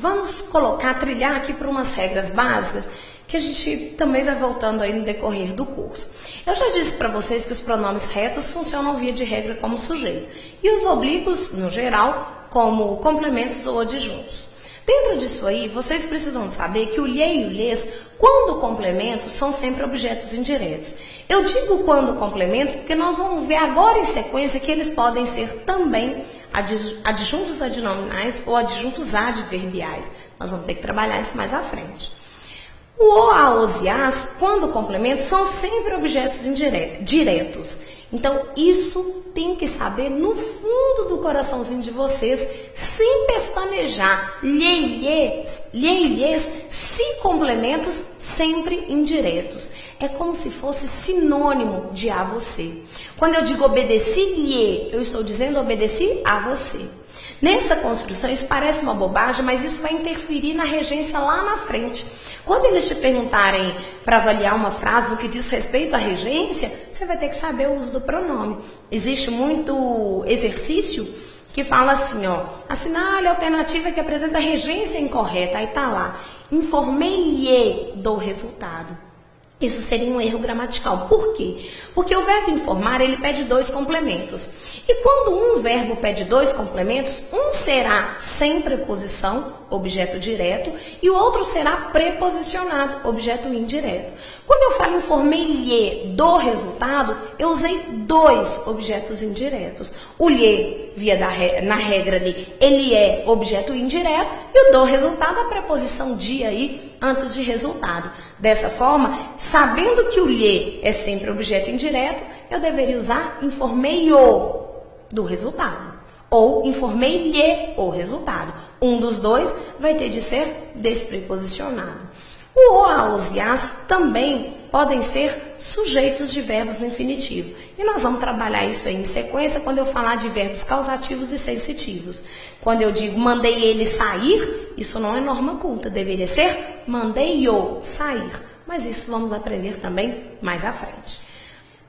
vamos trilhar aqui por umas regras básicas que a gente também vai voltando aí no decorrer do curso. Eu já disse para vocês que os pronomes retos funcionam via de regra como sujeito e os oblíquos, no geral, como complementos ou adjuntos. Dentro disso aí, vocês precisam saber que o lhe e o lhes, quando complementos, são sempre objetos indiretos. Eu digo quando complementos porque nós vamos ver agora em sequência que eles podem ser também adjuntos adnominais ou adjuntos adverbiais. Nós vamos ter que trabalhar isso mais à frente. O a, os e as, quando complementos, são sempre objetos diretos. Então, isso tem que saber no fundo do coraçãozinho de vocês, sem pestanejar. Lhe e lhes, se complementos, sempre indiretos. É como se fosse sinônimo de a você. Quando eu digo obedeci-lhe, eu estou dizendo obedeci a você. Nessa construção, isso parece uma bobagem, mas isso vai interferir na regência lá na frente. Quando eles te perguntarem para avaliar uma frase no que diz respeito à regência, você vai ter que saber o uso do pronome. Existe muito exercício que fala assim, ó, assinale a alternativa que apresenta regência incorreta. Aí tá lá, informei-lhe do resultado. Isso seria um erro gramatical. Por quê? Porque o verbo informar, ele pede dois complementos. E quando um verbo pede dois complementos, um será sem preposição, objeto direto, e o outro será preposicionado, objeto indireto. Quando eu falo informei-lhe do resultado, eu usei dois objetos indiretos. O lhe, na regra ali, ele é objeto indireto, e o do resultado, a preposição de aí, antes de resultado. Dessa forma, sabendo que o lhe é sempre objeto indireto, eu deveria usar informei-o do resultado. Ou informei-lhe o resultado. Um dos dois vai ter de ser despreposicionado. O a, os e as também podem ser sujeitos de verbos no infinitivo. E nós vamos trabalhar isso aí em sequência quando eu falar de verbos causativos e sensitivos. Quando eu digo mandei ele sair, isso não é norma culta, deveria ser mandei-o sair. Mas isso vamos aprender também mais à frente.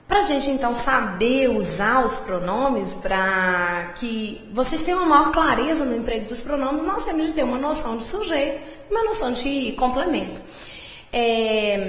Para a gente então saber usar os pronomes, para que vocês tenham uma maior clareza no emprego dos pronomes, nós temos de ter uma noção de sujeito e uma noção de complemento.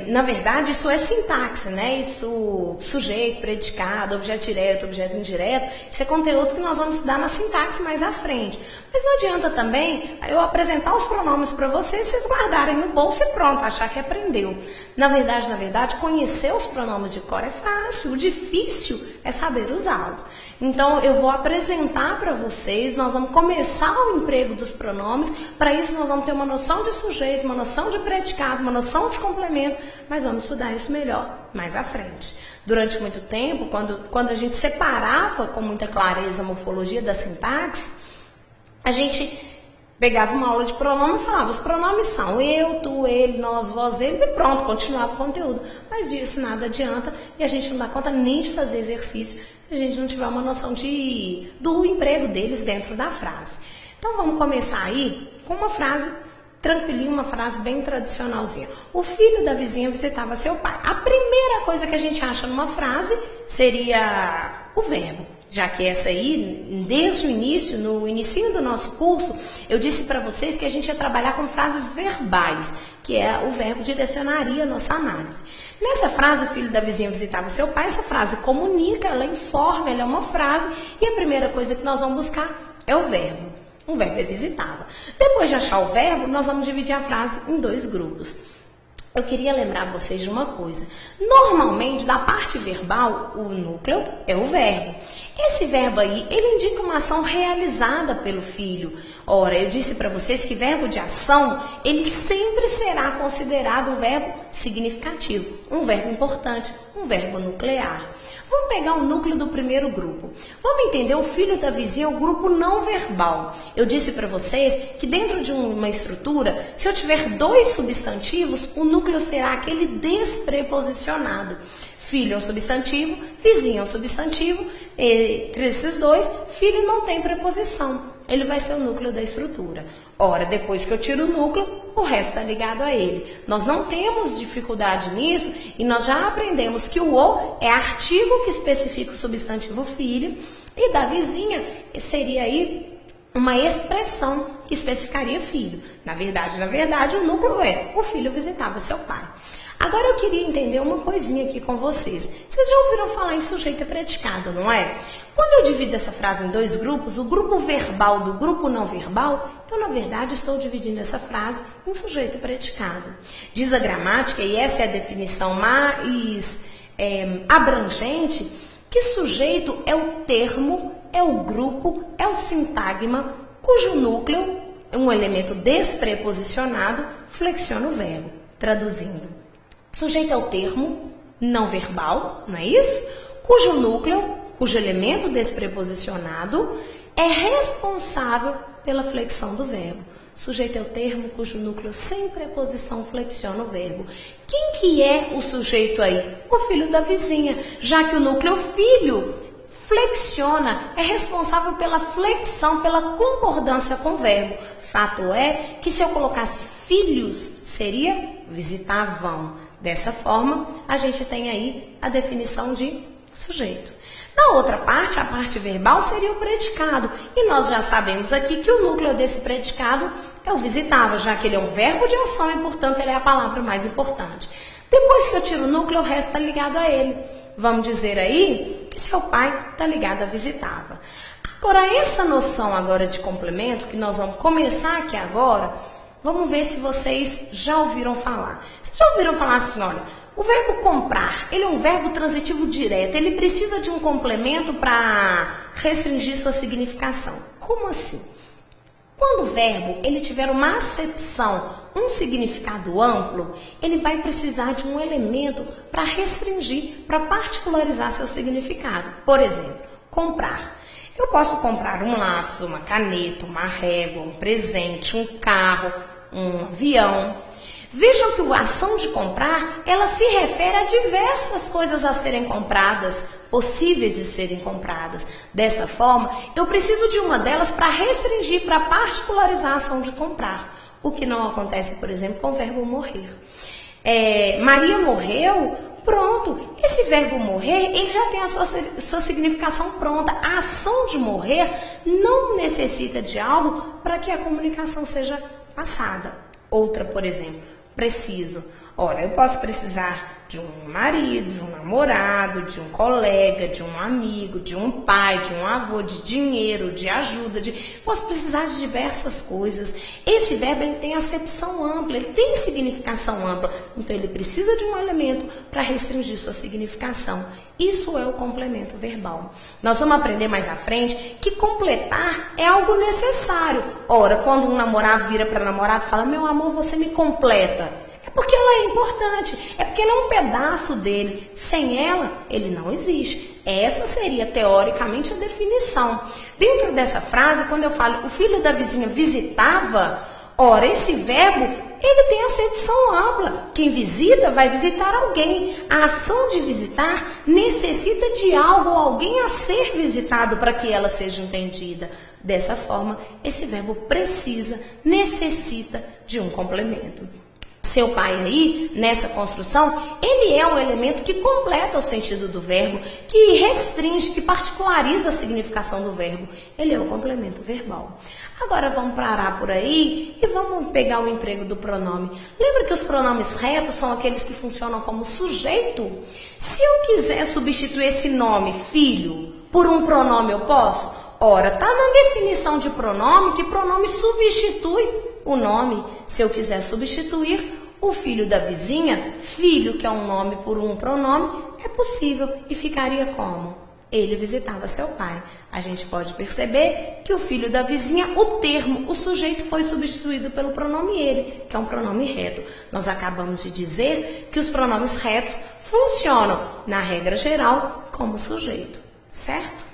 Na verdade, isso é sintaxe, né? Isso, sujeito, predicado, objeto direto, objeto indireto, isso é conteúdo que nós vamos estudar na sintaxe mais à frente. Mas não adianta também eu apresentar os pronomes para vocês guardarem no bolso e pronto, achar que aprendeu. Na verdade, conhecer os pronomes de cor é fácil, o difícil é saber usá-los. Então, eu vou apresentar para vocês, nós vamos começar o emprego dos pronomes, para isso nós vamos ter uma noção de sujeito, uma noção de predicado, uma noção de complemento, mas vamos estudar isso melhor mais à frente. Durante muito tempo, quando a gente separava com muita clareza a morfologia da sintaxe, a gente pegava uma aula de pronome e falava, os pronomes são eu, tu, ele, nós, vós, eles, e pronto, continuava o conteúdo. Mas disso nada adianta e a gente não dá conta nem de fazer exercício se a gente não tiver uma noção do emprego deles dentro da frase. Então vamos começar aí com uma frase tranquilinha, uma frase bem tradicionalzinha. O filho da vizinha visitava seu pai. A primeira coisa que a gente acha numa frase seria o verbo. Já que essa aí, desde o início, no início do nosso curso, eu disse para vocês que a gente ia trabalhar com frases verbais, que é o verbo direcionaria a nossa análise. Nessa frase, o filho da vizinha visitava seu pai, essa frase comunica, ela informa, ela é uma frase, e a primeira coisa que nós vamos buscar é o verbo. O verbo é visitava. Depois de achar o verbo, nós vamos dividir a frase em dois grupos. Eu queria lembrar vocês de uma coisa. Normalmente, da parte verbal, o núcleo é o verbo. Esse verbo aí, ele indica uma ação realizada pelo filho. Ora, eu disse para vocês que verbo de ação, ele sempre será considerado um verbo significativo, um verbo importante, um verbo nuclear. Vamos pegar o núcleo do primeiro grupo. Vamos entender o filho da vizinha, o grupo não verbal. Eu disse para vocês que dentro de uma estrutura, se eu tiver dois substantivos, o núcleo será aquele despreposicionado. Filho é um substantivo, vizinho é um substantivo, entre esses dois, filho não tem preposição. Ele vai ser o núcleo da estrutura. Ora, depois que eu tiro o núcleo, o resto está ligado a ele. Nós não temos dificuldade nisso e nós já aprendemos que o é artigo que especifica o substantivo filho e da vizinha seria aí uma expressão que especificaria filho. Na verdade, o núcleo é: o filho visitava seu pai. Agora eu queria entender uma coisinha aqui com vocês. Vocês já ouviram falar em sujeito e predicado, não é? Quando eu divido essa frase em dois grupos, o grupo verbal do grupo não verbal, eu na verdade estou dividindo essa frase em sujeito e predicado. Diz a gramática, e essa é a definição mais abrangente, que sujeito é o termo, é o grupo, é o sintagma, cujo núcleo, um elemento despreposicionado, flexiona o verbo. Traduzindo, sujeito é o termo não verbal, não é isso? Cujo núcleo, cujo elemento despreposicionado é responsável pela flexão do verbo. Sujeito é o termo cujo núcleo sem preposição flexiona o verbo. Quem que é o sujeito aí? O filho da vizinha, já que o núcleo filho flexiona, é responsável pela flexão, pela concordância com o verbo. Fato é que se eu colocasse filhos, seria visitavam. Dessa forma, a gente tem aí a definição de sujeito. Na outra parte, a parte verbal seria o predicado. E nós já sabemos aqui que o núcleo desse predicado é o visitava, já que ele é um verbo de ação e, portanto, ele é a palavra mais importante. Depois que eu tiro o núcleo, o resto está ligado a ele. Vamos dizer aí que seu pai está ligado a visitava. Agora, essa noção agora de complemento, que nós vamos começar aqui agora, vamos ver se vocês já ouviram falar. Vocês já ouviram falar assim, olha, o verbo comprar, ele é um verbo transitivo direto, ele precisa de um complemento para restringir sua significação. Como assim? Quando o verbo ele tiver uma acepção, um significado amplo, ele vai precisar de um elemento para restringir, para particularizar seu significado. Por exemplo, comprar. Eu posso comprar um lápis, uma caneta, uma régua, um presente, um carro, um avião. Vejam que a ação de comprar, ela se refere a diversas coisas a serem compradas, possíveis de serem compradas. Dessa forma, eu preciso de uma delas para restringir, para particularizar a ação de comprar. O que não acontece, por exemplo, com o verbo morrer. Maria morreu, pronto. Esse verbo morrer, ele já tem a sua significação pronta. A ação de morrer não necessita de algo para que a comunicação seja passada. Outra, por exemplo, preciso. Ora, eu posso precisar de um marido, de um namorado, de um colega, de um amigo, de um pai, de um avô, de dinheiro, de ajuda, posso precisar de diversas coisas. Esse verbo ele tem acepção ampla, ele tem significação ampla, então ele precisa de um elemento para restringir sua significação. Isso é o complemento verbal. Nós vamos aprender mais à frente que completar é algo necessário. Ora, quando um namorado vira para namorado e fala, meu amor, você me completa. É porque ela é importante, é porque ela é um pedaço dele. Sem ela, ele não existe. Essa seria, teoricamente, a definição. Dentro dessa frase, quando eu falo, o filho da vizinha visitava, ora, esse verbo, ele tem acepção ampla. Quem visita vai visitar alguém. A ação de visitar necessita de algo ou alguém a ser visitado para que ela seja entendida. Dessa forma, esse verbo precisa, necessita de um complemento. Seu pai aí, nessa construção, ele é um elemento que completa o sentido do verbo, que restringe, que particulariza a significação do verbo. Ele é o complemento verbal. Agora vamos parar por aí e vamos pegar o emprego do pronome. Lembra que os pronomes retos são aqueles que funcionam como sujeito? Se eu quiser substituir esse nome, filho, por um pronome, eu posso? Ora, está na definição de pronome que pronome substitui o nome. Se eu quiser substituir o filho da vizinha, filho, que é um nome por um pronome, é possível e ficaria como? Ele visitava seu pai. A gente pode perceber que o filho da vizinha, o termo, o sujeito foi substituído pelo pronome ele, que é um pronome reto. Nós acabamos de dizer que os pronomes retos funcionam, na regra geral, como sujeito, certo?